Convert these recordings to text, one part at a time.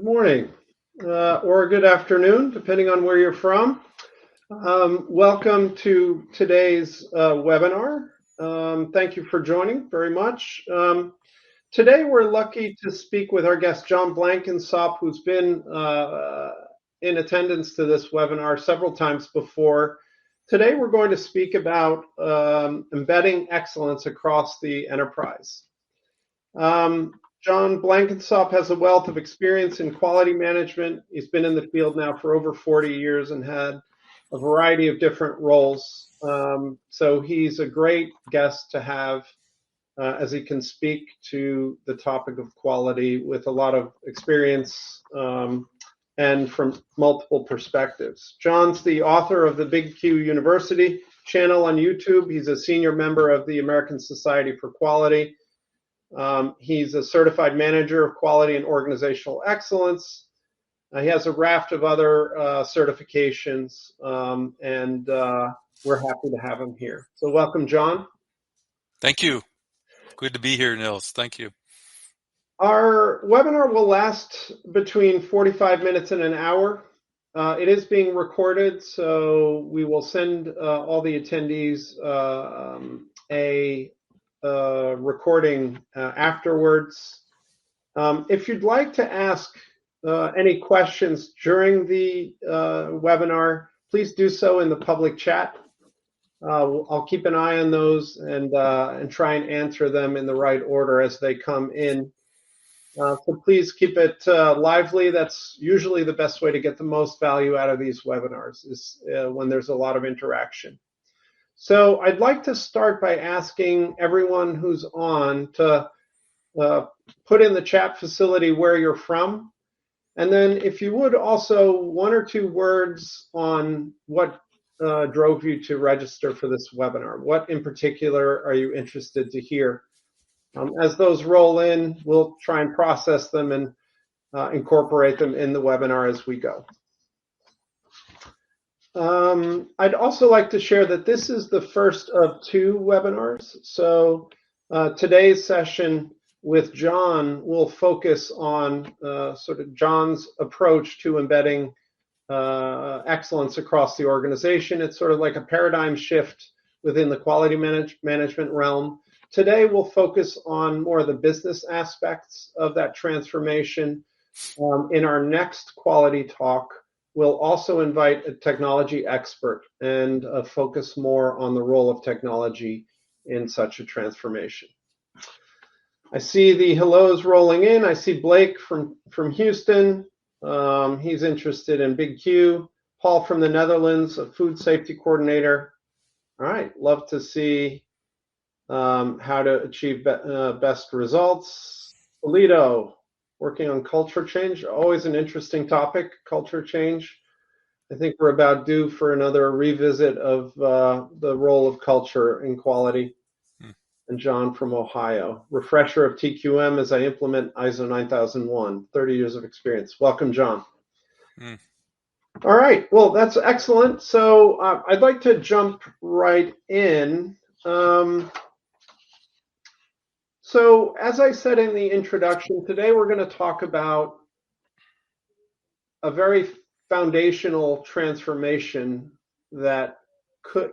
morning or good afternoon, depending on where you're from. Welcome to today's webinar. Thank you for joining very much. Today, we're lucky to speak with our guest, John Blankensop, who's been in attendance to this webinar several times before. Today, we're going to speak about embedding excellence across the enterprise. John Blankensop has a wealth of experience in quality management. He's been in the field now for over 40 years and had a variety of different roles. So he's a great guest to have as he can speak to the topic of quality with a lot of experience and from multiple perspectives. John's the author of the Big Q University channel on YouTube. He's a senior member of the American Society for Quality. He's a certified manager of quality and organizational excellence. He has a raft of other certifications, and we're happy to have him here. So welcome, John. Thank you. Good to be here, Nils. Thank you. Our webinar will last between 45 minutes and an hour. It is being recorded, so we will send all the attendees a recording afterwards. If you'd like to ask any questions during the webinar, please do so in the public chat. I'll keep an eye on those and try and answer them in the right order as they come in. So please keep it lively. That's usually the best way to get the most value out of these webinars is when there's a lot of interaction. So I'd like to start by asking everyone who's on to put in the chat facility where you're from. And then if you would also one or two words on what drove you to register for this webinar. What in particular are you interested to hear? As those roll in, we'll try and process them and incorporate them in the webinar as we go. I'd also like to share that this is the first of two webinars. So today's session with John will focus on sort of John's approach to embedding excellence across the organization. It's sort of like a paradigm shift within the quality management realm. Today, we'll focus on more of the business aspects of that transformation. In our next quality talk, we'll also invite a technology expert and focus more on the role of technology in such a transformation. I see the hellos rolling in. I see Blake from Houston. He's interested in Big Q. Paul from the Netherlands, a food safety coordinator. All right, love to see how to achieve best results. Alito, working on culture change, always an interesting topic, culture change. I think we're about due for another revisit of the role of culture in quality. And John from Ohio, refresher of TQM as I implement ISO 9001, 30 years of experience. Welcome, John. All right, well, that's excellent. So I'd like to jump right in. So as I said in the introduction, today we're going to talk about a very foundational transformation that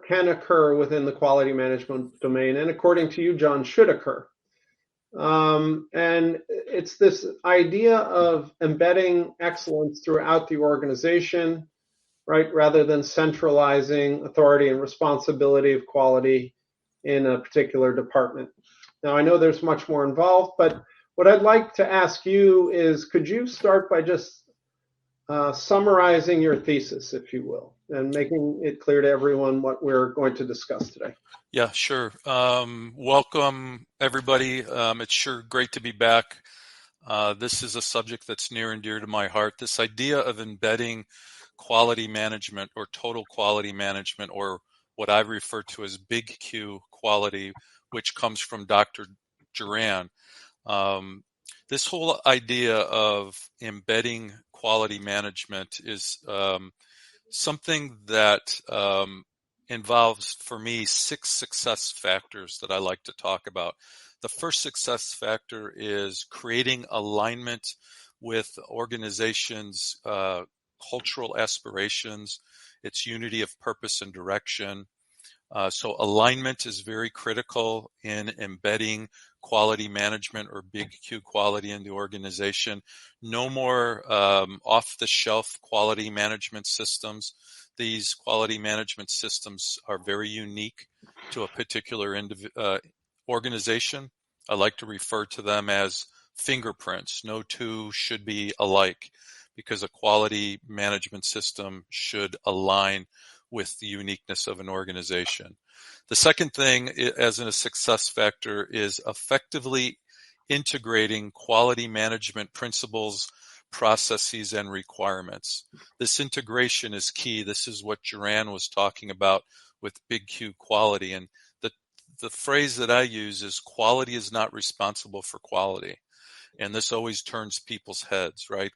can occur within the quality management domain, and according to you, John, should occur. And it's this idea of embedding excellence throughout the organization, right, rather than centralizing authority and responsibility of quality in a particular department. Now, I know there's much more involved, but what I'd like to ask you is, could you start by just summarizing your thesis, if you will, and making it clear to everyone what we're going to discuss today? Yeah, sure. Welcome, everybody. It's sure great to be back. This is a subject that's near and dear to my heart. This idea of embedding quality management or total quality management, or what I refer to as Big Q quality, which comes from Dr. Duran. This whole idea of embedding quality management is something that involves, for me, 6 success factors that I like to talk about. The first success factor is creating alignment with organizations' cultural aspirations, its unity of purpose and direction. So alignment is very critical in embedding quality management or big Q quality in the organization. No more off-the-shelf quality management systems. These quality management systems are very unique to a particular organization. I like to refer to them as fingerprints. No two should be alike because a quality management system should align with the uniqueness of an organization. The second thing as a success factor is effectively integrating quality management principles, processes, and requirements. This integration is key. This is what Joran was talking about with Big Q quality. And the phrase that I use is quality is not responsible for quality. And this always turns people's heads, right?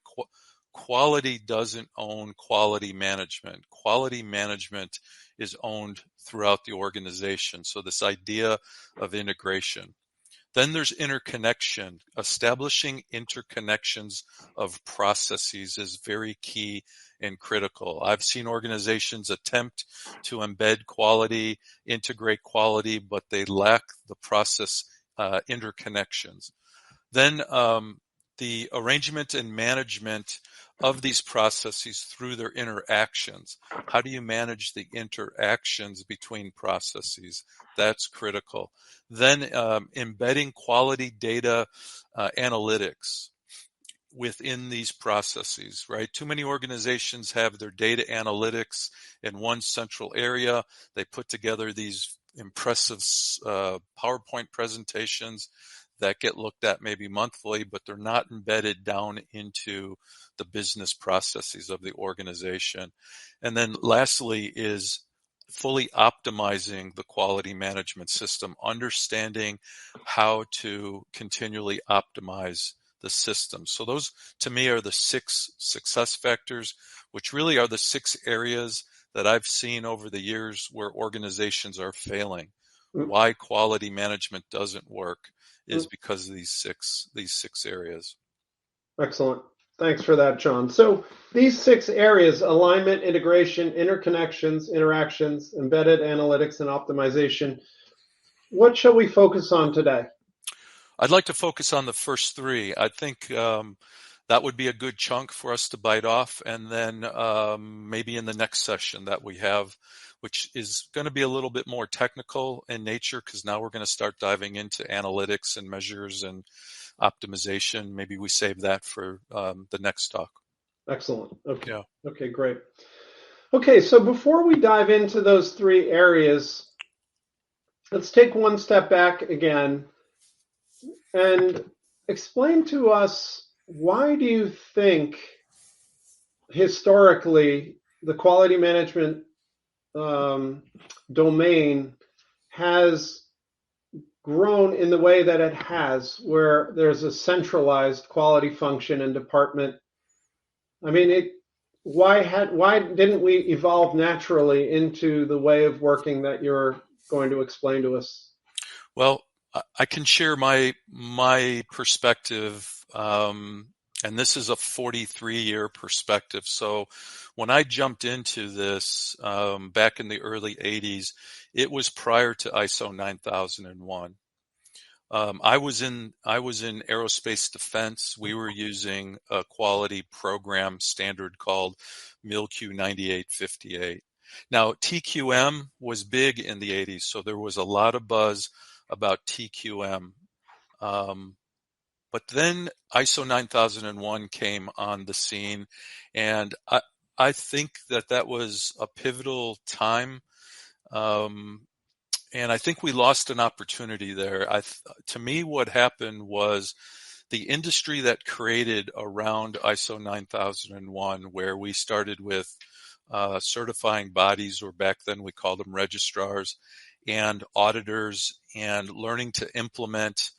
Quality doesn't own quality management. Quality management is owned throughout the organization. So this idea of integration. Then there's interconnection. Establishing interconnections of processes is very key and critical. I've seen organizations attempt to embed quality, integrate quality, but they lack the process interconnections. Then the arrangement and management of these processes through their interactions. How do you manage the interactions between processes? That's critical. Then embedding quality data analytics within these processes, right? Too many organizations have their data analytics in one central area. They put together these impressive PowerPoint presentations that get looked at maybe monthly, but they're not embedded down into the business processes of the organization. And then lastly is fully optimizing the quality management system, understanding how to continually optimize the system. So those, to me, are the 6 success factors, which really are the 6 areas that I've seen over the years where organizations are failing. Why quality management doesn't work is because of these six areas. Excellent. Thanks for that, John. So these 6 areas: alignment, integration, interconnections, interactions, embedded analytics, and optimization. What shall we focus on today? I'd like to focus on the first 3. I think that would be a good chunk for us to bite off, and then maybe in the next session that we have, which is going to be a little bit more technical in nature, because now we're going to start diving into analytics and measures and optimization. Maybe we save that for the next talk. Excellent. Okay. Yeah. Okay, great. Okay, so before we dive into those 3 areas, let's take one step back again and explain to us, why do you think historically the quality management domain has grown in the way that it has, where there's a centralized quality function and department? I mean, why didn't we evolve naturally into the way of working that you're going to explain to us? Well, I can share my perspective, and this is a 43-year perspective. So when I jumped into this back in the early 80s, it was prior to ISO 9001. I was in aerospace defense. We were using a quality program standard called MIL-Q 9858. Now, TQM was big in the 80s, so there was a lot of buzz about TQM. But then ISO 9001 came on the scene, and I think that was a pivotal time. And I think we lost an opportunity there. To me, what happened was the industry that created around ISO 9001, where we started with certifying bodies, or back then we called them registrars, and auditors, and learning to implement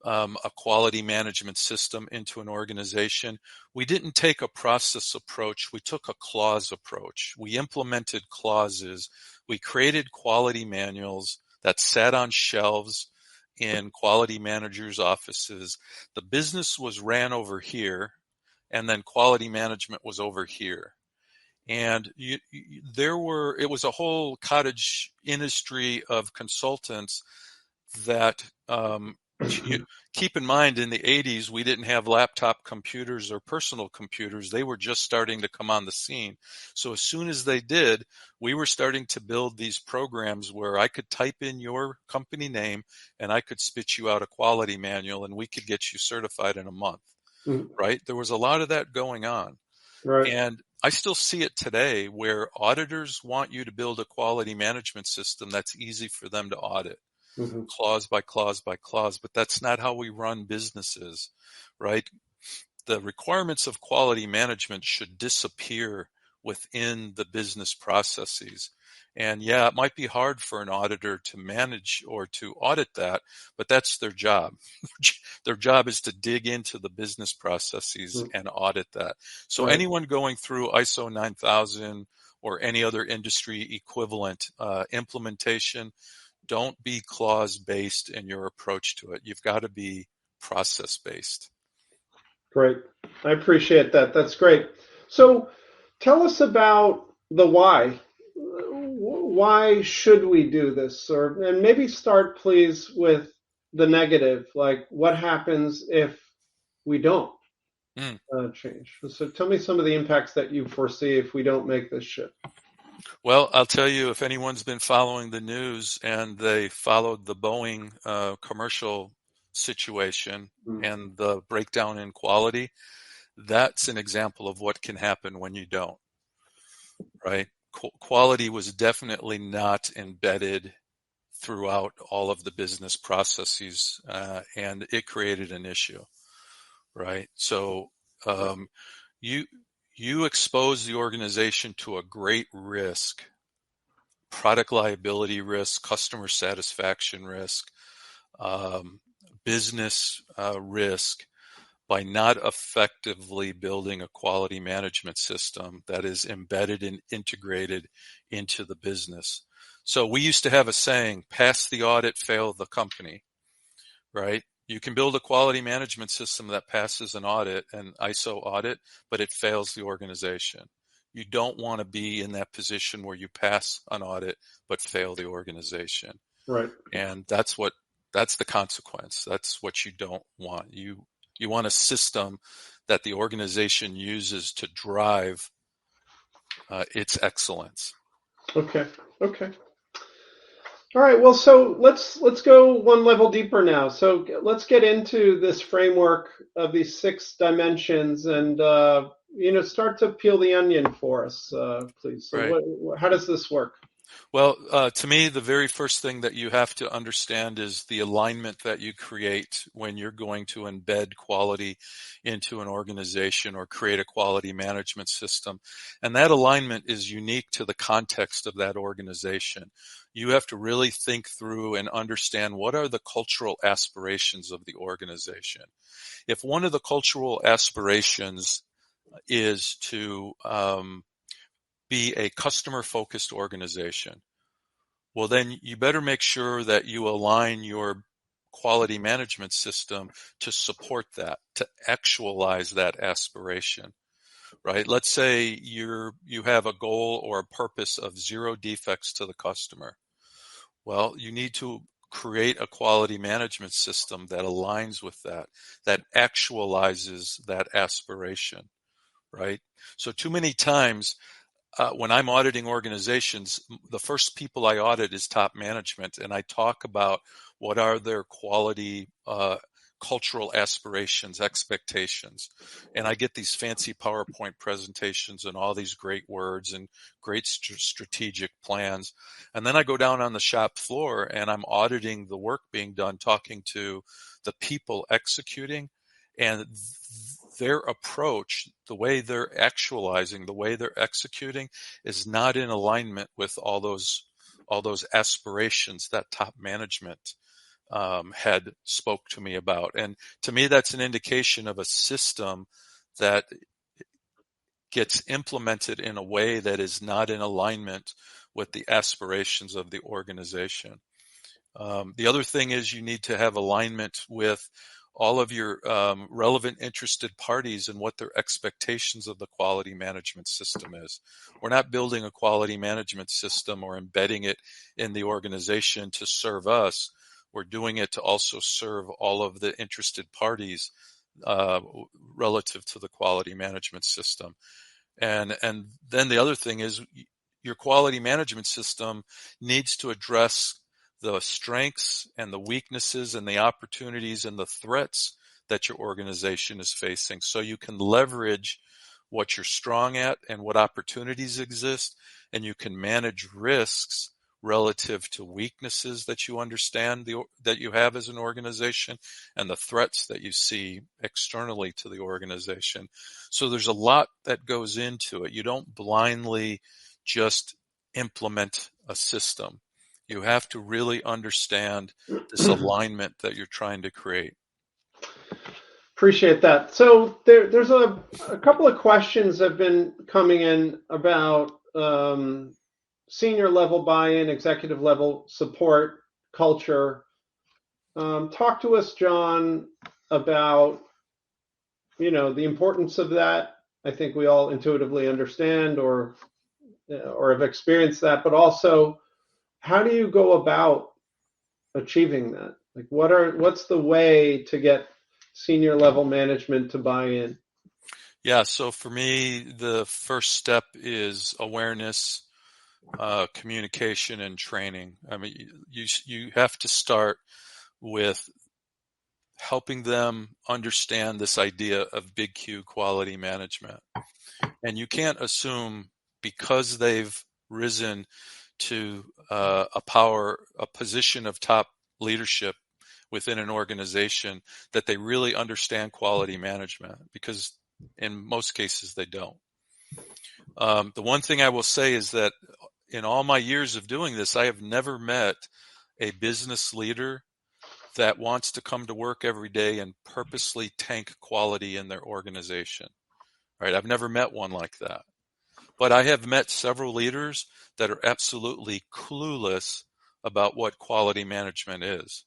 a quality management system into an organization. We didn't take a process approach. We took a clause approach. We implemented clauses. We created quality manuals that sat on shelves in quality managers' offices. The business was ran over here, and then quality management was over here. And it was a whole cottage industry of consultants that, keep in mind, in the 80s, we didn't have laptop computers or personal computers. They were just starting to come on the scene. So as soon as they did, we were starting to build these programs where I could type in your company name and I could spit you out a quality manual and we could get you certified in a month, right? There was a lot of that going on. Right. And I still see it today where auditors want you to build a quality management system that's easy for them to audit, clause by clause by clause, but that's not how we run businesses, right? The requirements of quality management should disappear within the business processes. And yeah, it might be hard for an auditor to manage or to audit that, but that's their job. Their job is to dig into the business processes and audit that. So Right. anyone going through ISO 9000 or any other industry equivalent implementation, don't be clause-based in your approach to it. You've got to be process-based. Great. I appreciate that. That's great. So tell us about the why. Why should we do this? And maybe start, please, with the negative. Like, what happens if we don't change? So tell me some of the impacts that you foresee if we don't make this shift. Well, I'll tell you, if anyone's been following the news and they followed the Boeing commercial situation and the breakdown in quality, that's an example of what can happen when you don't, right? Quality was definitely not embedded throughout all of the business processes, and it created an issue, right? So you expose the organization to a great risk, product liability risk, customer satisfaction risk, business risk, by not effectively building a quality management system that is embedded and integrated into the business. So we used to have a saying, pass the audit, fail the company, right? You can build a quality management system that passes an audit, an ISO audit, but it fails the organization. You don't want to be in that position where you pass an audit but fail the organization. Right. And that's the consequence. That's what you don't want. You want a system that the organization uses to drive its excellence. Okay. All right. Well, so let's go one level deeper now. So let's get into this framework of these 6 dimensions, and start to peel the onion for us, please. So, Right. how does this work? Well, to me, the very first thing that you have to understand is the alignment that you create when you're going to embed quality into an organization or create a quality management system. And that alignment is unique to the context of that organization. You have to really think through and understand what are the cultural aspirations of the organization. If one of the cultural aspirations is to be a customer-focused organization, well, then you better make sure that you align your quality management system to support that, to actualize that aspiration, right? Let's say you have a goal or a purpose of 0 defects to the customer. Well, you need to create a quality management system that aligns with that actualizes that aspiration, right? So too many times, when I'm auditing organizations, the first people I audit is top management, and I talk about what are their quality, cultural aspirations, expectations. And I get these fancy PowerPoint presentations and all these great words and great strategic plans. And then I go down on the shop floor and I'm auditing the work being done, talking to the people executing, and their approach, the way they're actualizing, the way they're executing is not in alignment with all those aspirations that top management had spoke to me about. And to me, that's an indication of a system that gets implemented in a way that is not in alignment with the aspirations of the organization. The other thing is you need to have alignment with all of your relevant interested parties and what their expectations of the quality management system is. We're not building a quality management system or embedding it in the organization to serve us. We're doing it to also serve all of the interested parties relative to the quality management system. And then the other thing is your quality management system needs to address the strengths and the weaknesses and the opportunities and the threats that your organization is facing, so you can leverage what you're strong at and what opportunities exist, and you can manage risks relative to weaknesses that you understand that you have as an organization and the threats that you see externally to the organization. So there's a lot that goes into it. You don't blindly just implement a system. You have to really understand this alignment that you're trying to create. Appreciate that. So there's a couple of questions have been coming in about senior level buy-in, executive level support, culture. Talk to us, John, about the importance of that. I think we all intuitively understand or have experienced that, but also, how do you go about achieving that? Like, what's the way to get senior level management to buy in? Yeah, so for me, the first step is awareness, communication, and training. I mean, you have to start with helping them understand this idea of big Q quality management. And you can't assume because they've risen to a position of top leadership within an organization that they really understand quality management, because in most cases they don't. The one thing I will say is that in all my years of doing this, I have never met a business leader that wants to come to work every day and purposely tank quality in their organization. Right? I've never met one like that. But I have met several leaders that are absolutely clueless about what quality management is.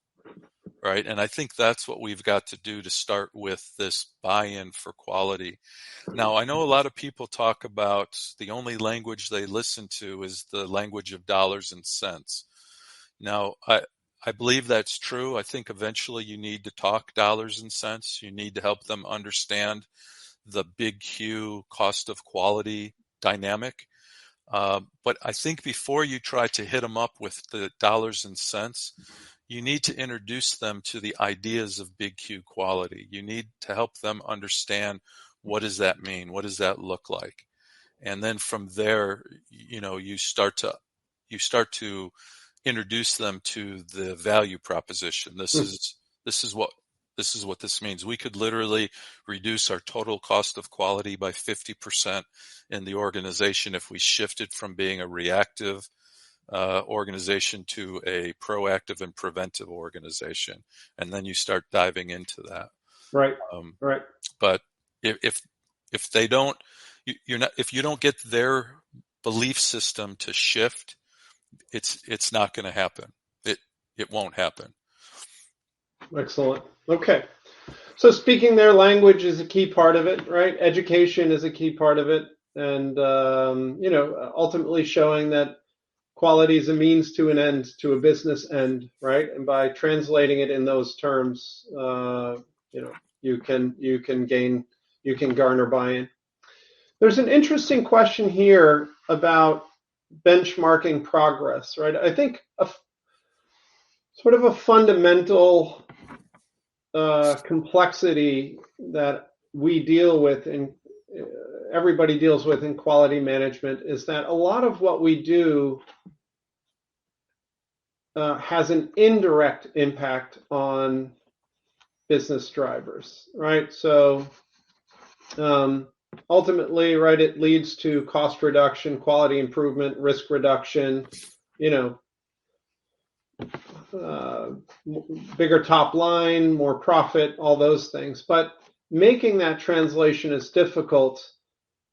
Right? And I think that's what we've got to do to start with this buy-in for quality. Now, I know a lot of people talk about the only language they listen to is the language of dollars and cents. Now, I believe that's true. I think eventually you need to talk dollars and cents. You need to help them understand the big Q cost of quality dynamic. But I think before you try to hit them up with the dollars and cents, you need to introduce them to the ideas of big Q quality. You need to help them understand, what does that mean? What does that look like? And then from there, you start to introduce them to the value proposition. This is what this means. We could literally reduce our total cost of quality by 50% in the organization if we shifted from being a reactive organization to a proactive and preventive organization. And then you start diving into that. Right. Right. But if they don't, if you don't get their belief system to shift, it's not going to happen. It won't happen. Excellent. Okay. So speaking their language is a key part of it, right? Education is a key part of it. And, ultimately showing that quality is a means to an end, to a business end, right? And by translating it in those terms, you can garner buy-in. There's an interesting question here about benchmarking progress, right? I think sort of a fundamental complexity that we deal with and everybody deals with in quality management is that a lot of what we do has an indirect impact on business drivers, right? So ultimately, right, it leads to cost reduction, quality improvement, risk reduction, bigger top line, more profit, all those things. But making that translation is difficult.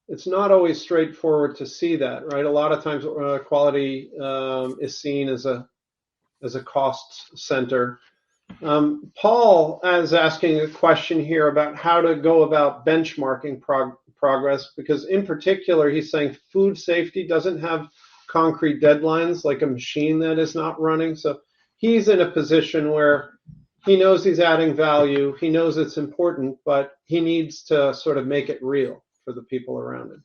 It's not always straightforward to see that, right? A lot of times quality is seen as a cost center. Paul is asking a question here about how to go about benchmarking progress, because in particular, he's saying food safety doesn't have concrete deadlines like a machine that is not running. So he's in a position where he knows he's adding value, he knows it's important, but he needs to sort of make it real for the people around him.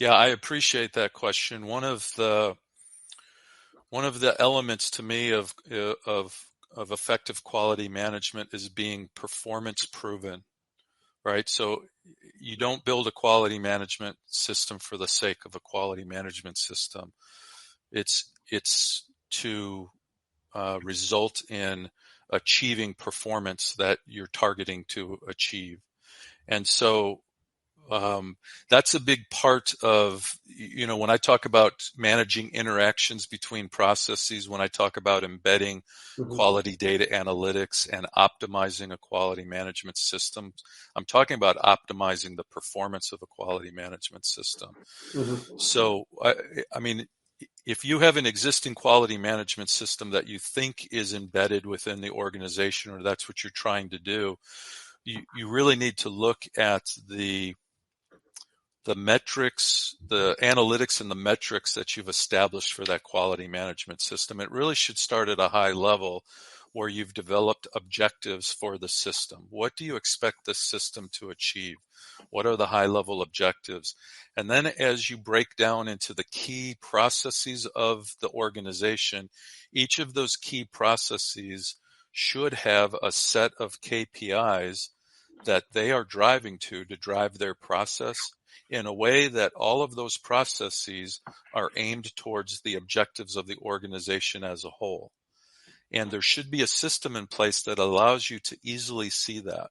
Yeah, I appreciate that question. One of the elements to me of effective quality management is being performance proven, right? So you don't build a quality management system for the sake of a quality management system. It's to result in achieving performance that you're targeting to achieve. And so that's a big part of, when I talk about managing interactions between processes, when I talk about embedding quality data analytics and optimizing a quality management system, I'm talking about optimizing the performance of a quality management system. So, I mean, if you have an existing quality management system that you think is embedded within the organization, or that's what you're trying to do, you really need to look at the metrics, the analytics and the metrics that you've established for that quality management system. It really should start at a high level where you've developed objectives for the system. What do you expect this system to achieve? What are the high level objectives? And then as you break down into the key processes of the organization, each of those key processes should have a set of KPIs that they are driving to drive their process in a way that all of those processes are aimed towards the objectives of the organization as a whole. And there should be a system in place that allows you to easily see that.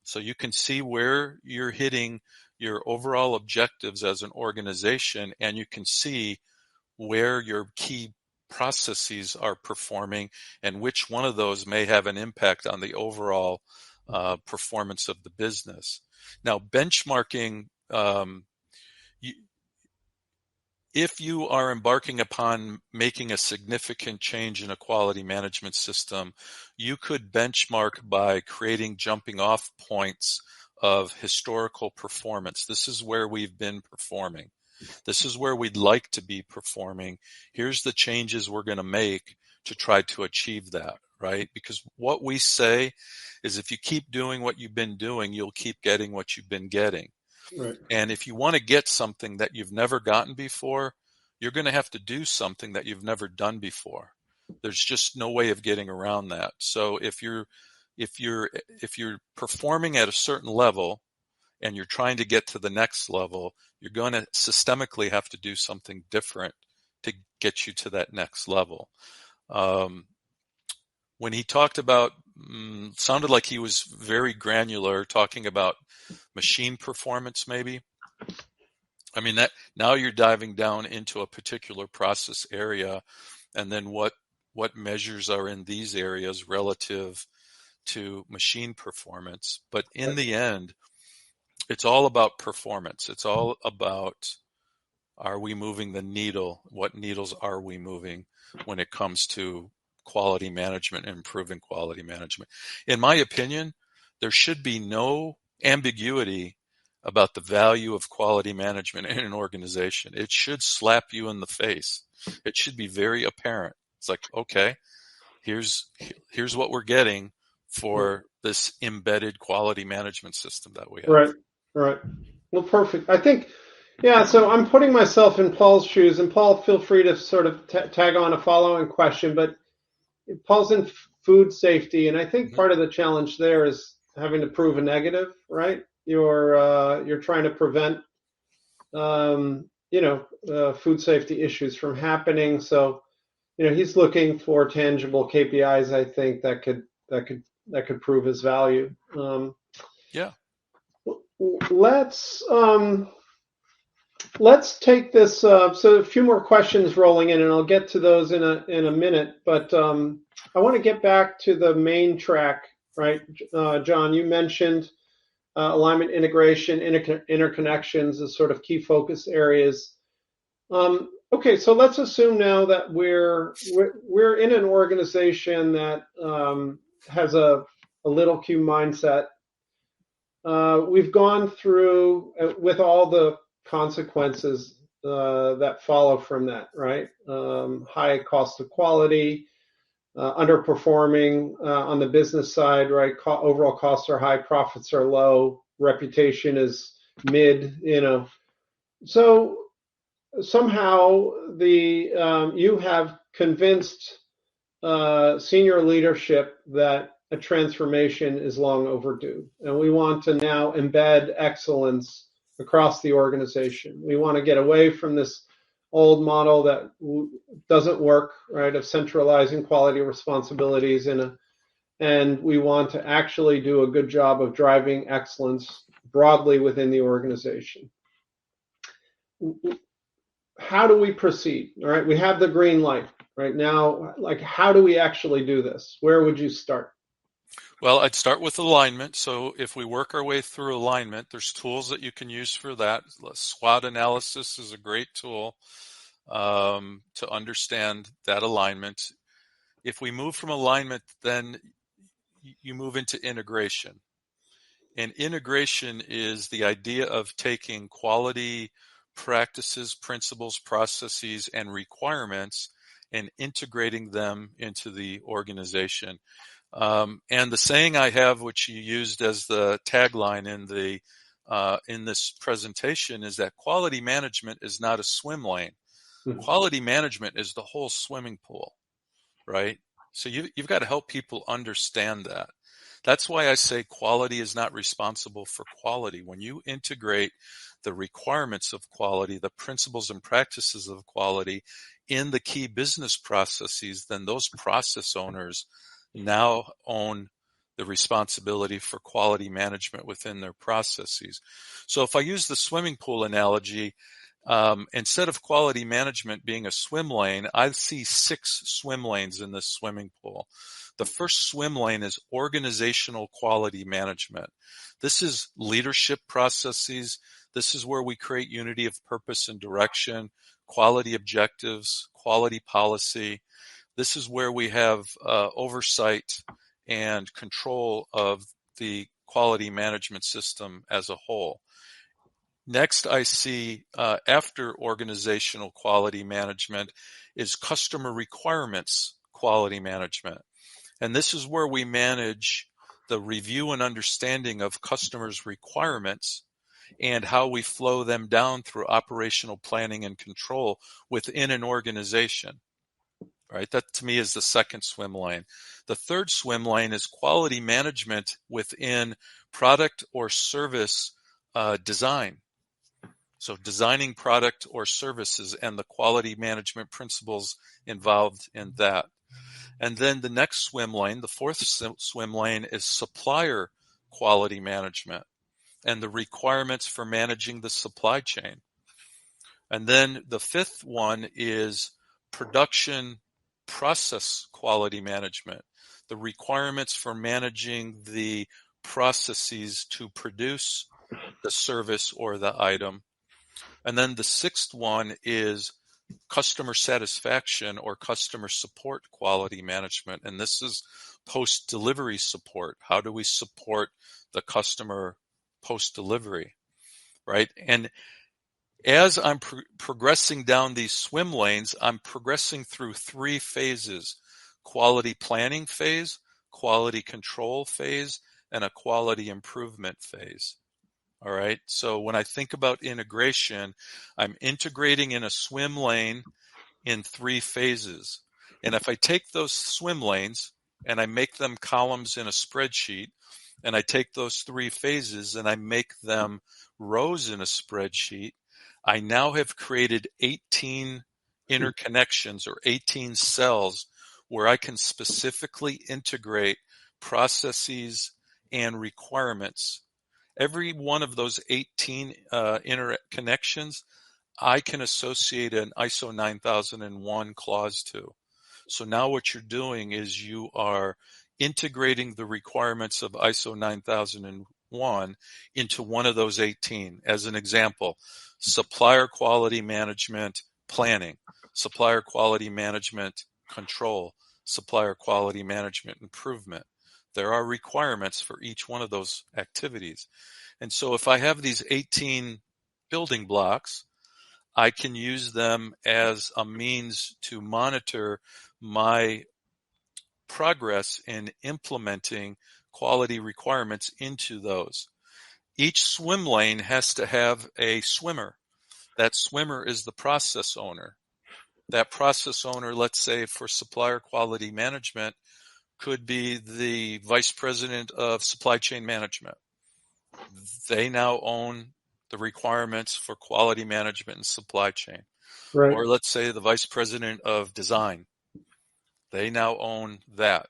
So you can see where you're hitting your overall objectives as an organization, and you can see where your key processes are performing and which one of those may have an impact on the overall performance of the business. Now, benchmarking, if you are embarking upon making a significant change in a quality management system, you could benchmark by creating jumping off points of historical performance. This is where we've been performing. This is where we'd like to be performing. Here's the changes we're going to make to try to achieve that, right? Because what we say is if you keep doing what you've been doing, you'll keep getting what you've been getting. Right. And if you want to get something that you've never gotten before, you're going to have to do something that you've never done before. There's just no way of getting around that. So if you're performing at a certain level and you're trying to get to the next level, you're going to systemically have to do something different to get you to that next level. When he talked about, sounded like he was very granular, talking about machine performance, maybe. I mean, that now you're diving down into a particular process area, and then what measures are in these areas relative to machine performance. But in the end, it's all about performance. It's all about, are we moving the needle? What needles are we moving when it comes to quality management and improving quality management? In my opinion, there should be no ambiguity about the value of quality management in an organization. It should slap you in the face. It should be very apparent. It's like, okay, here's what we're getting for this embedded quality management system that we have. Right. Well, perfect. I think, yeah, so I'm putting myself in Paul's shoes, and Paul, feel free to sort of tag on a following question, but Paul's in food safety, and I think part of the challenge there is having to prove a negative, right? You're trying to prevent, food safety issues from happening. So, he's looking for tangible KPIs, I think, that could prove his value. Yeah. Let's take this. So a few more questions rolling in, and I'll get to those in a minute. But I want to get back to the main track, right? John, you mentioned alignment, integration, interconnections as sort of key focus areas. Okay, so let's assume now that we're in an organization that has a little Q mindset. We've gone through with all the consequences that follow from that, right? High cost of quality, underperforming on the business side, right? Overall costs are high, profits are low, reputation is mid, So somehow you have convinced senior leadership that a transformation is long overdue, and we want to now embed excellence across the organization. We want to get away from this old model that doesn't work, right, of centralizing quality responsibilities and we want to actually do a good job of driving excellence broadly within the organization. How do we proceed? All right, we have the green light right now. Like, how do we actually do this? Where would you start? Well, I'd start with alignment. So if we work our way through alignment, there's tools that you can use for that. SWOT analysis is a great tool to understand that alignment. If we move from alignment, then you move into integration. And integration is the idea of taking quality practices, principles, processes, and requirements and integrating them into the organization. And the saying I have, which you used as the tagline in this presentation, is that quality management is not a swim lane. Quality management is the whole swimming pool, right? So you've got to help people understand that. That's why I say quality is not responsible for quality. When you integrate the requirements of quality, the principles and practices of quality in the key business processes, then those process owners now own the responsibility for quality management within their processes. So if I use the swimming pool analogy, instead of quality management being a swim lane, I see 6 swim lanes in this swimming pool. The first swim lane is organizational quality management. This is leadership processes. This is where we create unity of purpose and direction, quality objectives, quality policy. This is where we have oversight and control of the quality management system as a whole. Next, I see after organizational quality management is customer requirements quality management. And this is where we manage the review and understanding of customers' requirements and how we flow them down through operational planning and control within an organization. Right? That to me is the second swim lane. The third swim lane is quality management within product or service design. So designing product or services and the quality management principles involved in that. And then the next swim lane, the fourth swim lane, is supplier quality management and the requirements for managing the supply chain. And then the fifth one is production process quality management, the requirements for managing the processes to produce the service or the item. And then the sixth one is customer satisfaction or customer support quality management. And this is post-delivery support. How do we support the customer post-delivery, right? And as I'm progressing down these swim lanes, I'm progressing through 3 phases: quality planning phase, quality control phase, and a quality improvement phase. All right. So when I think about integration, I'm integrating in a swim lane in 3 phases. And if I take those swim lanes and I make them columns in a spreadsheet, and I take those 3 phases and I make them rows in a spreadsheet, I now have created 18 interconnections or 18 cells where I can specifically integrate processes and requirements. Every one of those 18 interconnections, I can associate an ISO 9001 clause to. So now what you're doing is you are integrating the requirements of ISO 9001 into one of those 18. As an example, supplier quality management planning, supplier quality management control, supplier quality management improvement. There are requirements for each one of those activities. And so if I have these 18 building blocks, I can use them as a means to monitor my progress in implementing quality requirements into those. Each swim lane has to have a swimmer. That swimmer is the process owner. That process owner, let's say for supplier quality management, could be the vice president of supply chain management. They now own the requirements for quality management and supply chain. Right. Or let's say the vice president of design. They now own that.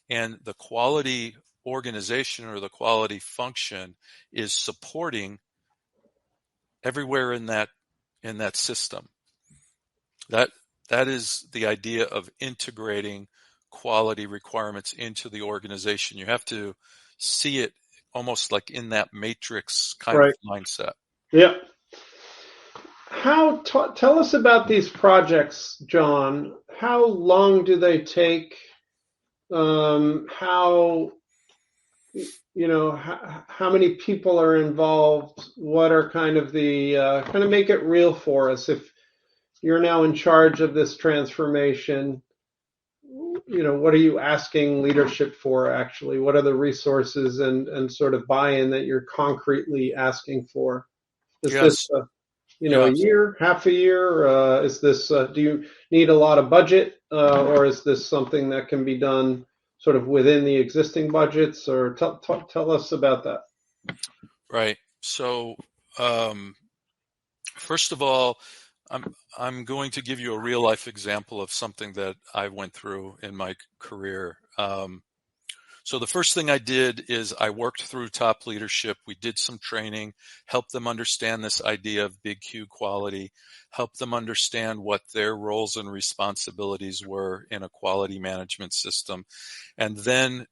And the quality organization or the quality function is supporting everywhere in that system. That is the idea of integrating quality requirements into the organization. You have to see it almost like in that matrix kind of mindset. Yeah. Tell us about these projects, John. How long do they take? How many people are involved? What are kind of make it real for us? If you're now in charge of this transformation, what are you asking leadership for actually? What are the resources and sort of buy-in that you're concretely asking for? Is this a year, half a year? Is this, do you need a lot of budget, or is this something that can be done sort of within the existing budgets? Or tell us about that. Right. So, first of all, I'm going to give you a real life example of something that I went through in my career. So the first thing I did is I worked through top leadership. We did some training, helped them understand this idea of big Q quality, helped them understand what their roles and responsibilities were in a quality management system, and then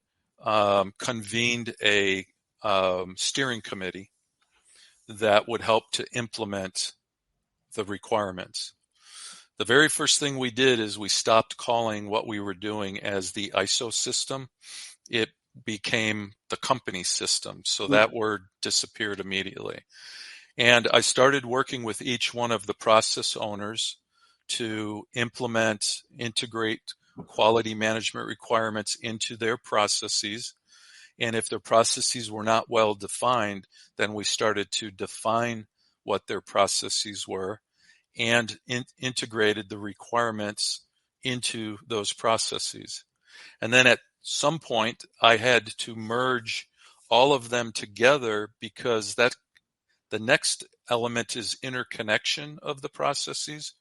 convened a steering committee that would help to implement the requirements. The very first thing we did is we stopped calling what we were doing as the ISO system. It became the company system. So that word disappeared immediately. And I started working with each one of the process owners to integrate quality management requirements into their processes. And if their processes were not well defined, then we started to define what their processes were and integrated the requirements into those processes. And then at some point, I had to merge all of them together because the next element is interconnection of the processes.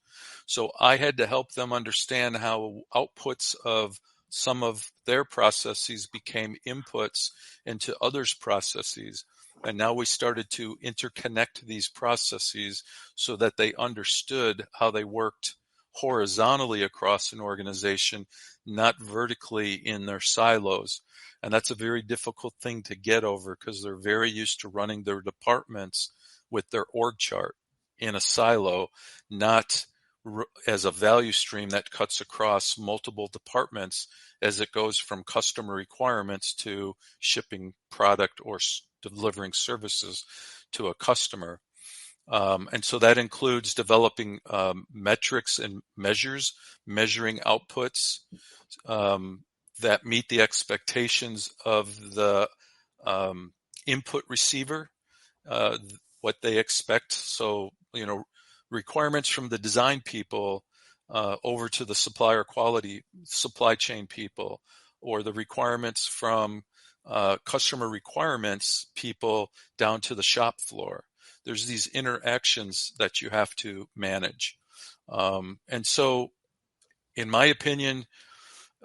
So I had to help them understand how outputs of some of their processes became inputs into others' processes. And now we started to interconnect these processes so that they understood how they worked horizontally across an organization, not vertically in their silos. And that's a very difficult thing to get over because they're very used to running their departments with their org chart in a silo, not as a value stream that cuts across multiple departments as it goes from customer requirements to shipping product or delivering services to a customer. And so that includes developing metrics and measuring outputs that meet the expectations of the input receiver, what they expect. So, requirements from the design people over to the supply chain people, or the requirements from customer requirements people down to the shop floor. There's these interactions that you have to manage. And so, in my opinion,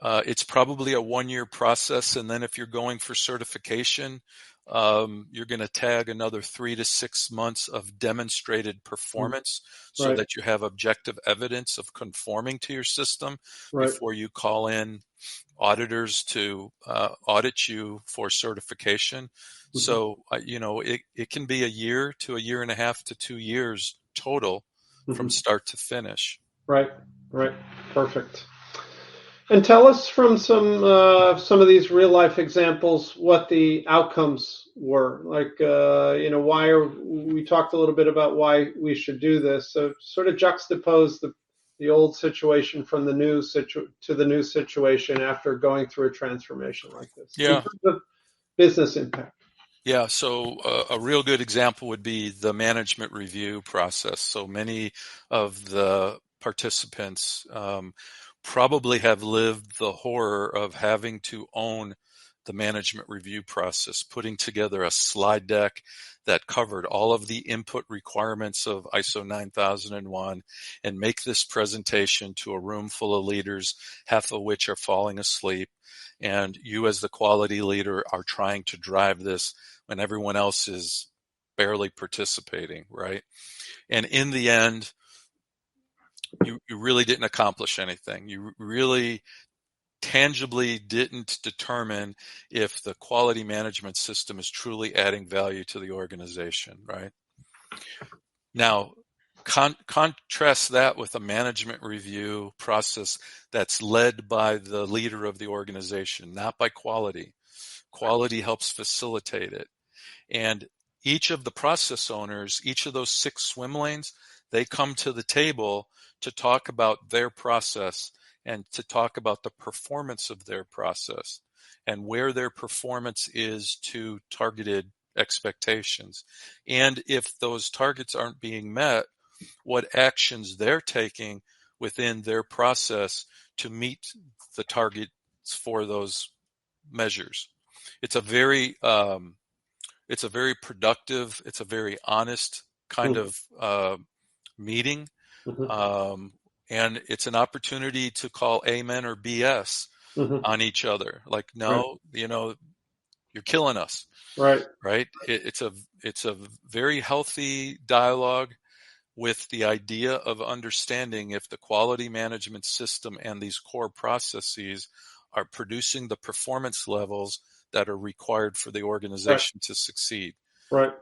it's probably a 1-year process. And then if you're going for certification, you're going to tag another 3 to 6 months of demonstrated performance so that you have objective evidence of conforming to your system before you call in auditors to audit you for certification. So, it can be a year to a year and a half to 2 years total from start to finish. Right. Right. Perfect. And tell us from some of these real life examples what the outcomes were. Like, why are we talked a little bit about why we should do this. So sort of juxtapose the old situation from the new to the new situation after going through a transformation like this in Yeah. terms of business impact. Yeah, so a real good example would be the management review process. So many of the participants probably have lived the horror of having to own the management review process, putting together a slide deck that covered all of the input requirements of ISO 9001 and make this presentation to a room full of leaders, half of which are falling asleep. And you as the quality leader are trying to drive this when everyone else is barely participating, right? And in the end, you really didn't accomplish anything. You really tangibly didn't determine if the quality management system is truly adding value to the organization, right? Now, contrast that with a management review process that's led by the leader of the organization, not by quality. Quality helps facilitate it. And each of the process owners, each of those 6 swim lanes, they come to the table to talk about their process and to talk about the performance of their process and where their performance is to targeted expectations. And if those targets aren't being met, what actions they're taking within their process to meet the targets for those measures. It's a very productive, it's a very honest kind Mm-hmm. of meeting. Mm-hmm. And it's an opportunity to call amen or BS Mm-hmm. on each other. Like, Right. no, you're killing us, Right. right? It's a very healthy dialogue with the idea of understanding if the quality management system and these core processes are producing the performance levels that are required for the Right. organization to succeed. Right.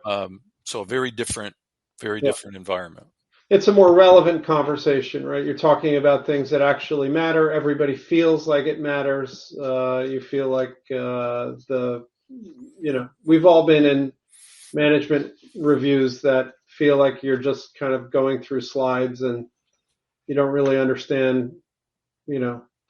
So a very different Yeah. environment. It's a more relevant conversation, right? You're talking about things that actually matter. Everybody feels like it matters. You feel like we've all been in management reviews that feel like you're just kind of going through slides and you don't really understand,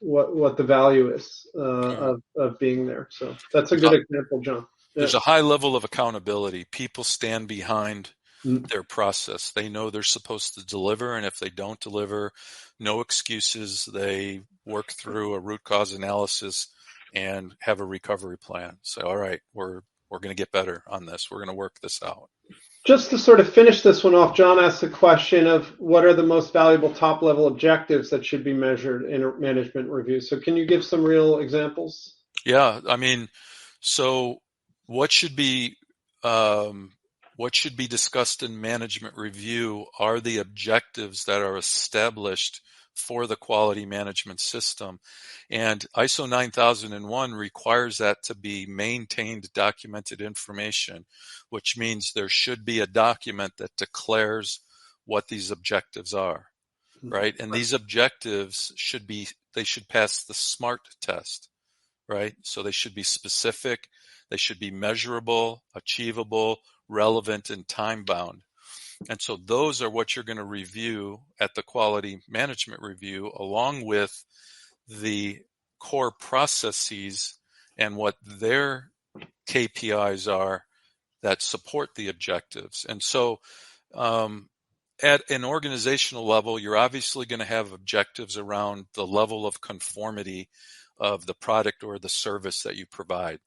what the value is Yeah. of being there. So that's a There's good a, example, John. Yeah. there's a high level of accountability. People stand behind Mm. their process. They know they're supposed to deliver, and if they don't deliver, no excuses. They work through a root cause analysis and have a recovery plan. Say, all right, we're going to get better on this. We're going to work this out. Just to sort of finish this one off, John asked the question of what are the most valuable top level objectives that should be measured in a management review. So can you give some real examples? Yeah, I mean, so what should be what should be discussed in management review are the objectives that are established for the quality management system. And ISO 9001 requires that to be maintained documented information, which means there should be a document that declares what these objectives are, right? And these objectives they should pass the SMART test, right? So they should be specific, they should be measurable, achievable, relevant, and time bound. And so those are what you're going to review at the quality management review, along with the core processes and what their KPIs are that support the objectives. And so at an organizational level, you're obviously going to have objectives around the level of conformity of the product or the service that you provide.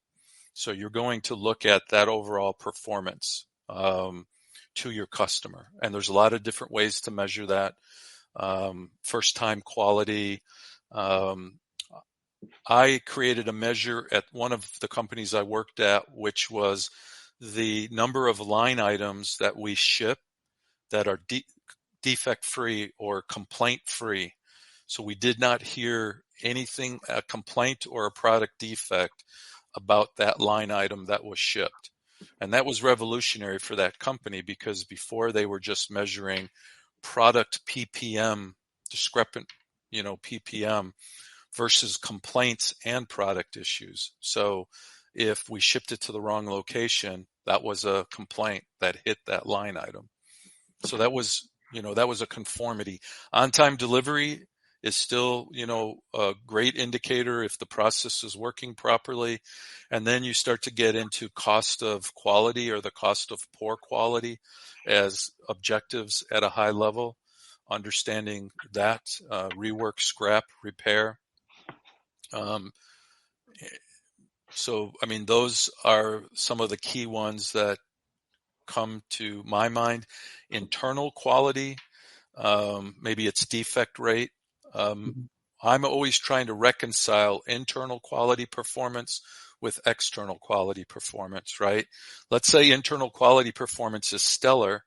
So you're going to look at that overall performance to your customer. And there's a lot of different ways to measure that. First time quality. I created a measure at one of the companies I worked at, which was the number of line items that we ship that are defect free or complaint free. So we did not hear anything, a complaint or a product defect about that line item that was shipped. And that was revolutionary for that company because before they were just measuring product PPM discrepant, PPM versus complaints and product issues. So if we shipped it to the wrong location, that was a complaint that hit that line item. So that was a conformity. On-time delivery is still, a great indicator if the process is working properly. And then you start to get into cost of quality or the cost of poor quality as objectives at a high level, understanding that, rework, scrap, repair. So, those are some of the key ones that come to my mind. Internal quality, maybe it's defect rate. I'm always trying to reconcile internal quality performance with external quality performance, right? Let's say internal quality performance is stellar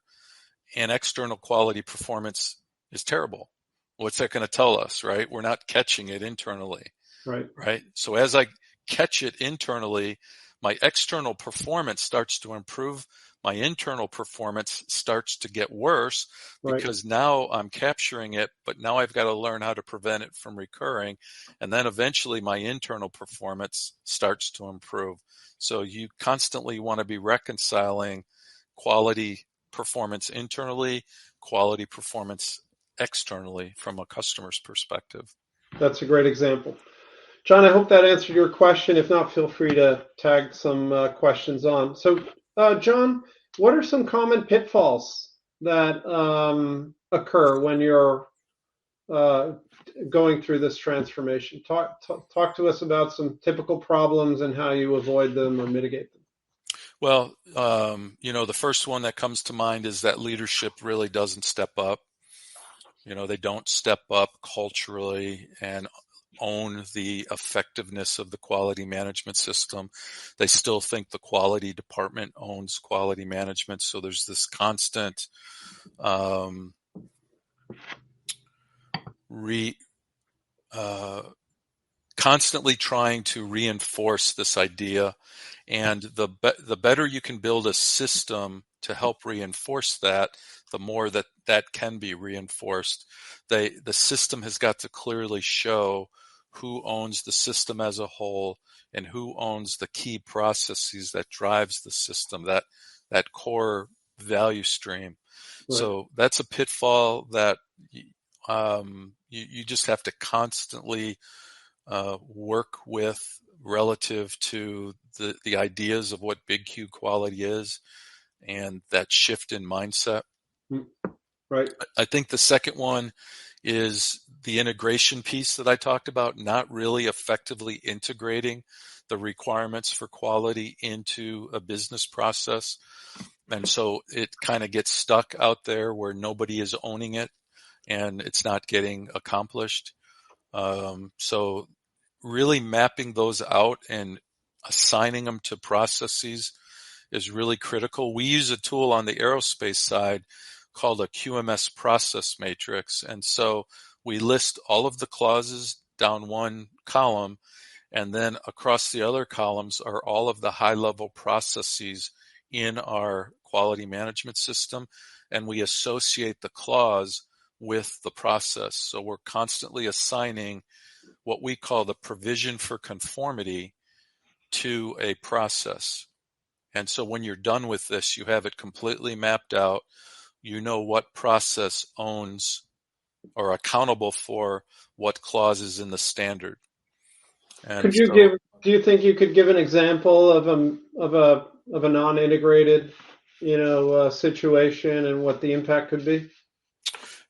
and external quality performance is terrible. What's that going to tell us, right? We're not catching it internally. Right. So as I catch it internally, my external performance starts to improve. My internal performance starts to get worse because now I'm capturing it, but now I've got to learn how to prevent it from recurring. And then eventually my internal performance starts to improve. So you constantly want to be reconciling quality performance internally, quality performance externally from a customer's perspective. That's a great example. John, I hope that answered your question. If not, feel free to tag some questions on. So, John, what are some common pitfalls that occur when you're going through this transformation? Talk to us about some typical problems and how you avoid them or mitigate them. Well, the first one that comes to mind is that leadership really doesn't step up. They don't step up culturally and own the effectiveness of the quality management system. They still think the quality department owns quality management. So there's this constant constantly trying to reinforce this idea. And the better you can build a system to help reinforce that, the more that can be reinforced. The system has got to clearly show who owns the system as a whole and who owns the key processes that drives the system, that core value stream. Right. So that's a pitfall that you just have to constantly work with relative to the ideas of what big Q quality is and that shift in mindset. Right. I think the second one is the integration piece that I talked about, not really effectively integrating the requirements for quality into a business process. And so it kind of gets stuck out there where nobody is owning it and it's not getting accomplished. So really mapping those out and assigning them to processes is really critical. We use a tool on the aerospace side called a QMS process matrix. And so we list all of the clauses down one column, and then across the other columns are all of the high-level processes in our quality management system, and we associate the clause with the process. So we're constantly assigning what we call the provision for conformity to a process. And so when you're done with this, you have it completely mapped out. You know what process owns or accountable for what clauses in the standard. And do you think you could give an example of a non-integrated, situation and what the impact could be?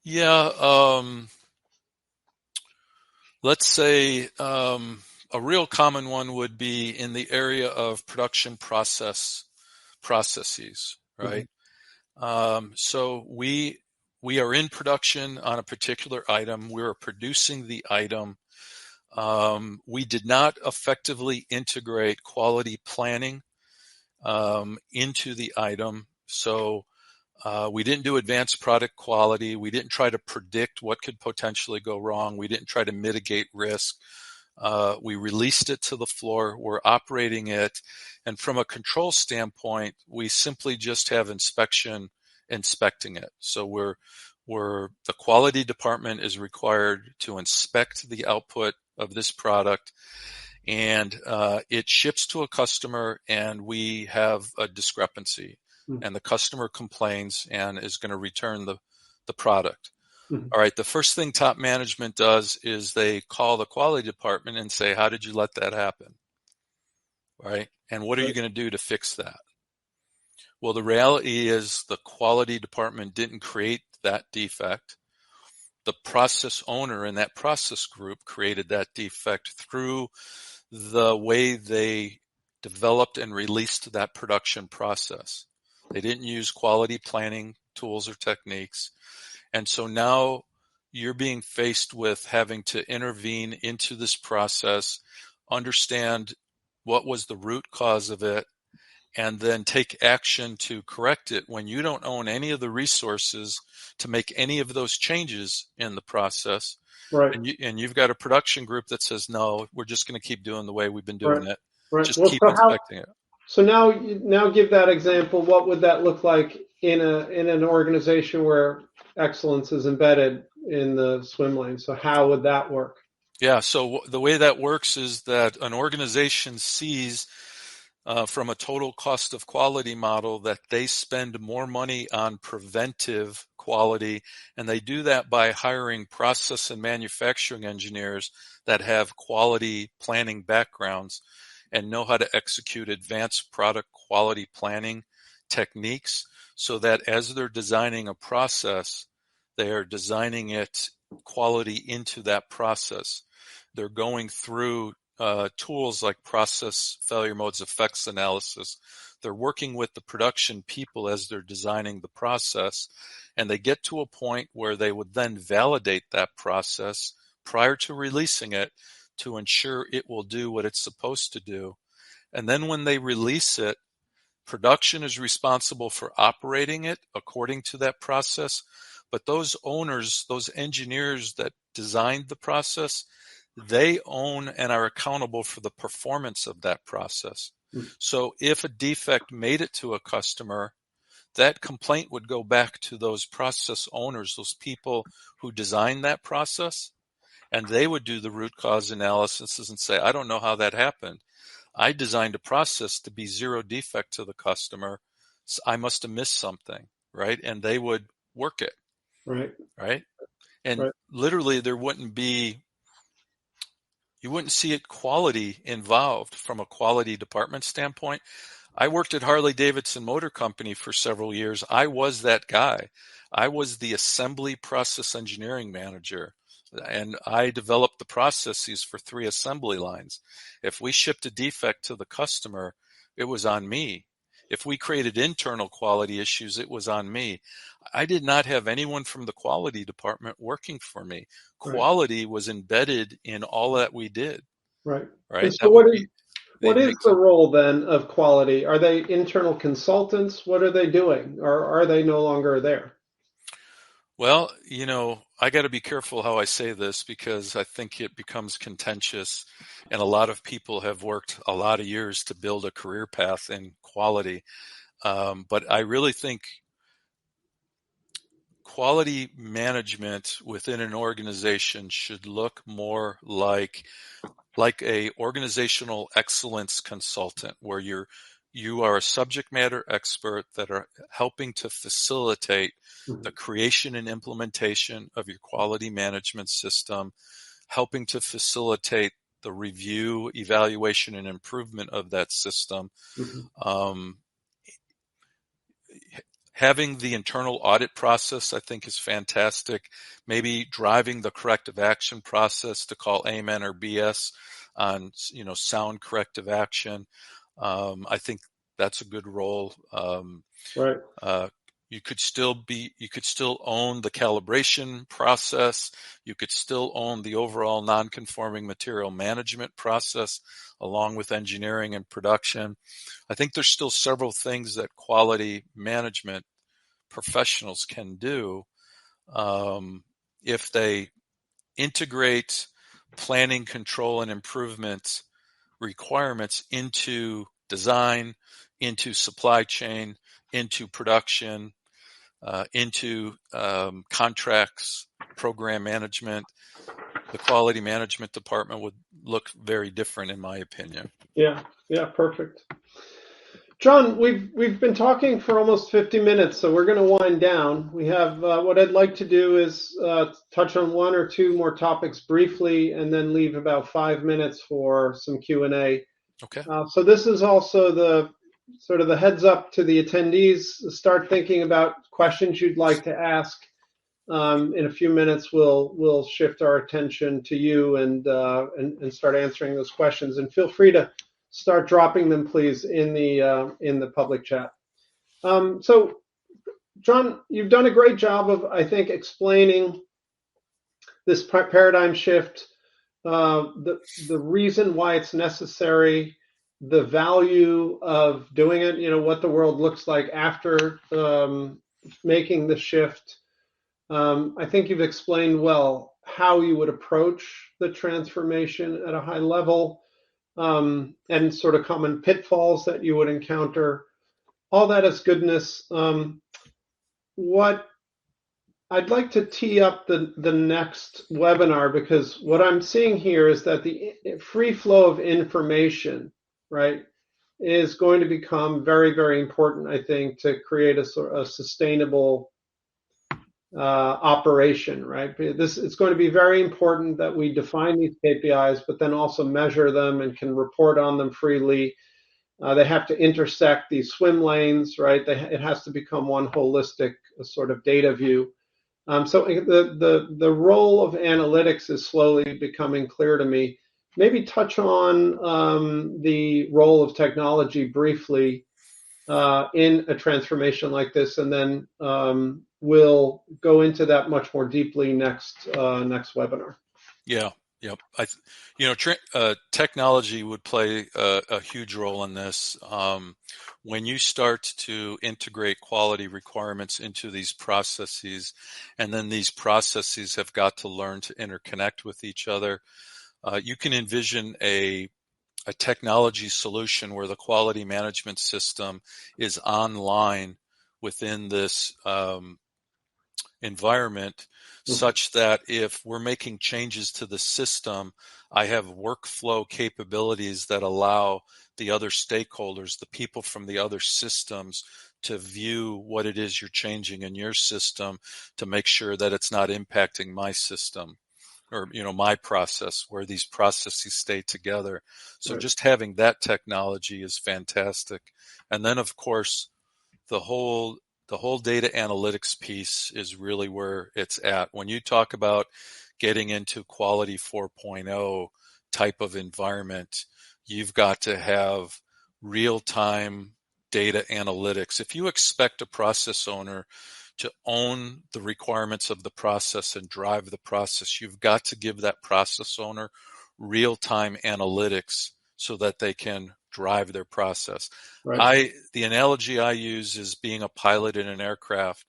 Yeah. Let's say a real common one would be in the area of production processes, right? Mm-hmm. So we are in production on a particular item. We are producing the item. We did not effectively integrate quality planning into the item. So we didn't do advanced product quality. We didn't try to predict what could potentially go wrong. We didn't try to mitigate risk. We released it to the floor. We're operating it. And from a control standpoint, we simply just have inspection inspecting it. So the quality department is required to inspect the output of this product, and it ships to a customer, and we have a discrepancy, and the customer complains and is going to return the product. All right, the first thing top management does is they call the quality department and say, how did you let that happen? Right? And what are you going to do to fix that? Well, the reality is the quality department didn't create that defect. The process owner in that process group created that defect through the way they developed and released that production process. They didn't use quality planning tools or techniques. And so now you're being faced with having to intervene into this process, understand what was the root cause of it, and then take action to correct it when you don't own any of the resources to make any of those changes in the process. Right. And you've got a production group that says, no, we're just going to keep doing the way we've been doing it. Right. Just keep inspecting it. So now give that example. What would that look like in an organization where excellence is embedded in the swim lane? So how would that work? Yeah. So the way that works is that an organization sees from a total cost of quality model that they spend more money on preventive quality, and they do that by hiring process and manufacturing engineers that have quality planning backgrounds and know how to execute advanced product quality planning techniques, so that as they're designing a process, they are designing it quality into that process. They're going through tools like process failure modes effects analysis. They're working with the production people as they're designing the process, and they get to a point where they would then validate that process prior to releasing it to ensure it will do what it's supposed to do. And then when they release it, production is responsible for operating it according to that process. But those owners, those engineers that designed the process, they own and are accountable for the performance of that process. So if a defect made it to a customer, that complaint would go back to those process owners, those people who designed that process, and they would do the root cause analysis and say, I don't know how that happened. I designed a process to be zero defect to the customer. So I must have missed something, right? And they would work it. Right. And literally there wouldn't be, you wouldn't see it quality involved from a quality department standpoint. I worked at Harley-Davidson Motor Company for several years. I was that guy. I was the assembly process engineering manager, and I developed the processes for 3 assembly lines. If we shipped a defect to the customer, it was on me. If we created internal quality issues, it was on me. I did not have anyone from the quality department working for me. Quality was embedded in all that we did. Right. So what is the role then of quality? Are they internal consultants? What are they doing? Or are they no longer there? Well, I got to be careful how I say this because I think it becomes contentious, and a lot of people have worked a lot of years to build a career path in quality. But I really think quality management within an organization should look more like a organizational excellence consultant, where you are a subject matter expert that are helping to facilitate the creation and implementation of your quality management system, helping to facilitate the review, evaluation, and improvement of that system. Having the internal audit process, I think, is fantastic. Maybe driving the corrective action process to call amen or BS on, sound corrective action. I think that's a good role. You could still own the calibration process. You could still own the overall non-conforming material management process along with engineering and production. I think there's still several things that quality management professionals can do if they integrate planning, control, and improvement requirements into design, into supply chain, into production. into contracts, program management, the quality management department would look very different, in my opinion. Yeah, perfect. John, we've been talking for almost 50 minutes, so we're going to wind down. We have what I'd like to do is touch on one or two more topics briefly, and then leave about 5 minutes for some Q&A. Okay. So this is also the sort of the heads up to the attendees. Start thinking about questions you'd like to ask. In a few minutes, we'll shift our attention to you and start answering those questions. And feel free to start dropping them, please, in the public chat. So, John, you've done a great job of, I think, explaining this paradigm shift, the reason why it's necessary, the value of doing it. You know, what the world looks like after making the shift. I think you've explained well how you would approach the transformation at a high level, and sort of common pitfalls that you would encounter. All that is goodness. What I'd like to tee up the next webinar, because what I'm seeing here is that the free flow of information, right, is going to become very, very important, I think, to create a sustainable operation, right? It's going to be very important that we define these KPIs, but then also measure them and can report on them freely. They have to intersect these swim lanes, right? It has to become one holistic sort of data view. So the role of analytics is slowly becoming clear to me. Maybe touch on the role of technology briefly in a transformation like this, and then we'll go into that much more deeply next webinar. Yeah. Yep. Technology would play a huge role in this. When you start to integrate quality requirements into these processes, and then these processes have got to learn to interconnect with each other, you can envision a technology solution where the quality management system is online within this environment, such that if we're making changes to the system, I have workflow capabilities that allow the other stakeholders, the people from the other systems, to view what it is you're changing in your system to make sure that it's not impacting my system or, my process, where these processes stay together. So Right. just having that technology is fantastic. And then, of course, the whole data analytics piece is really where it's at. When you talk about getting into quality 4.0 type of environment, you've got to have real-time data analytics. If you expect a process owner to own the requirements of the process and drive the process, you've got to give that process owner real-time analytics so that they can drive their process. Right. The analogy I use is being a pilot in an aircraft,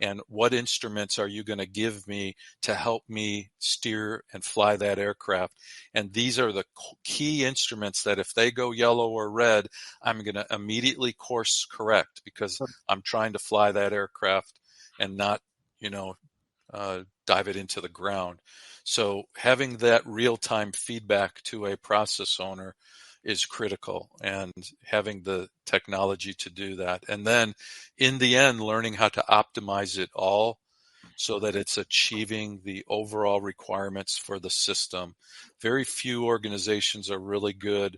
and what instruments are you going to give me to help me steer and fly that aircraft? And these are the key instruments that if they go yellow or red, I'm going to immediately course correct, because I'm trying to fly that aircraft and not, dive it into the ground. So having that real-time feedback to a process owner is critical, and having the technology to do that. And then in the end, learning how to optimize it all so that it's achieving the overall requirements for the system. Very few organizations are really good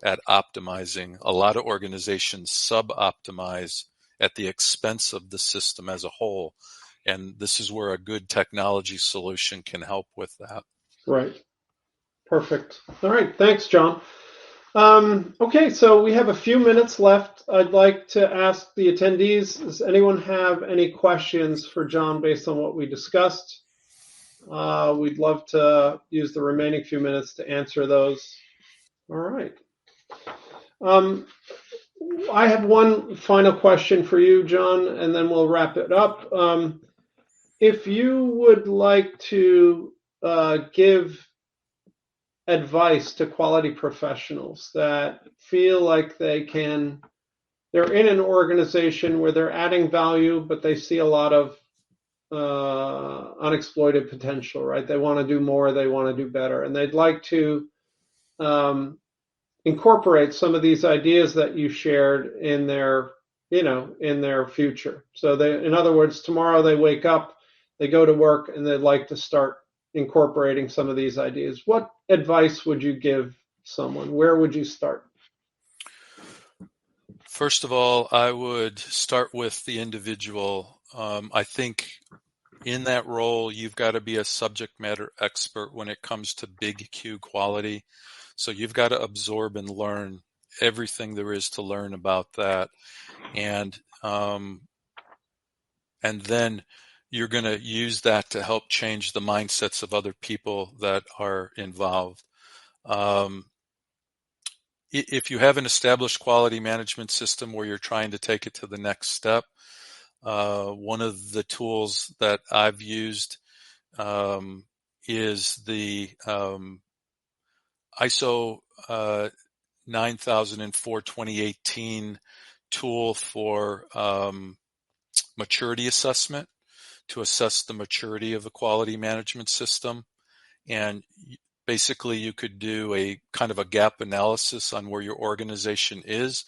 at optimizing. A lot of organizations sub-optimize at the expense of the system as a whole. And this is where a good technology solution can help with that. Right. Perfect. All right. Thanks, John. Okay, so we have a few minutes left. I'd like to ask the attendees, does anyone have any questions for John based on what we discussed? We'd love to use the remaining few minutes to answer those. All right. I have one final question for you, John, and then we'll wrap it up. If you would like to give advice to quality professionals that feel like they're they're in an organization where they're adding value, but they see a lot of unexploited potential, right? They want to do more, they want to do better, and they'd like to incorporate some of these ideas that you shared in their, in their future. So in other words, tomorrow they wake up, they go to work, and they'd like to start incorporating some of these ideas. What advice would you give someone? Where would you start? First of all, I would start with the individual. I think in that role, you've got to be a subject matter expert when it comes to big Q quality. So you've got to absorb and learn everything there is to learn about that. And then you're going to use that to help change the mindsets of other people that are involved. If you have an established quality management system where you're trying to take it to the next step, one of the tools that I've used is the ISO 9004-2018 tool for maturity assessment to assess the maturity of a quality management system. And basically, you could do a kind of a gap analysis on where your organization is.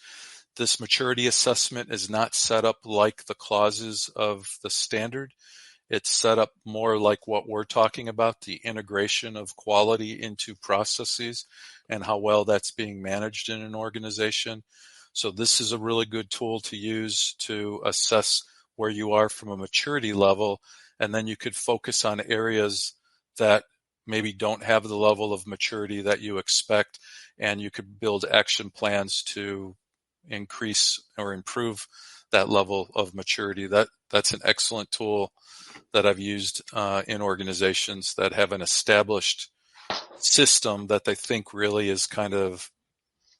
This maturity assessment is not set up like the clauses of the standard. It's set up more like what we're talking about, the integration of quality into processes and how well that's being managed in an organization. So this is a really good tool to use to assess where you are from a maturity level, and then you could focus on areas that maybe don't have the level of maturity that you expect, and you could build action plans to increase or improve that level of maturity. That's an excellent tool that I've used in organizations that have an established system that they think really is kind of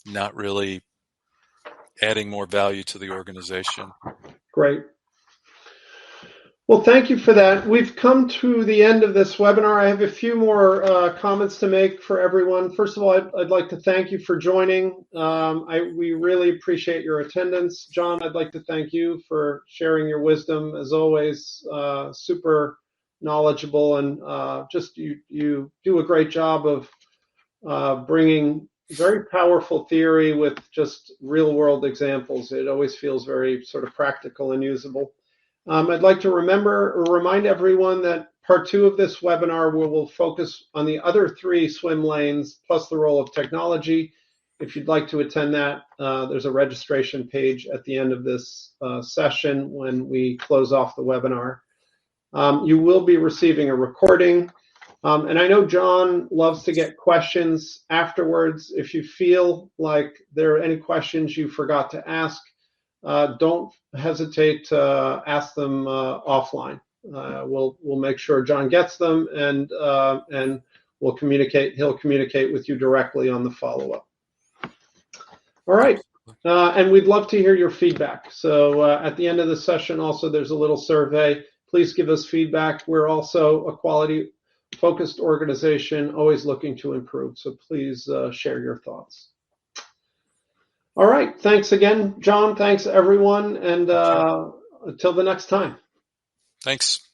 not really adding more value to the organization. Great. Well, thank you for that. We've come to the end of this webinar. I have a few more comments to make for everyone. First of all, I'd like to thank you for joining. We really appreciate your attendance. John, I'd like to thank you for sharing your wisdom. As always, super knowledgeable, and just you do a great job of bringing very powerful theory with just real-world examples. It always feels very sort of practical and usable. I'd like to remind everyone that part 2 of this webinar will focus on the other 3 swim lanes plus the role of technology. If you'd like to attend that, there's a registration page at the end of this session when we close off the webinar. You will be receiving a recording. And I know John loves to get questions afterwards. If you feel like there are any questions you forgot to ask, don't hesitate to ask them offline. We'll make sure John gets them, and we'll communicate. He'll communicate with you directly on the follow-up. All right, and we'd love to hear your feedback. So at the end of the session, also there's a little survey. Please give us feedback. We're also a quality-focused organization, always looking to improve. So please share your thoughts. All right. Thanks again, John. Thanks, everyone. And until the next time. Thanks.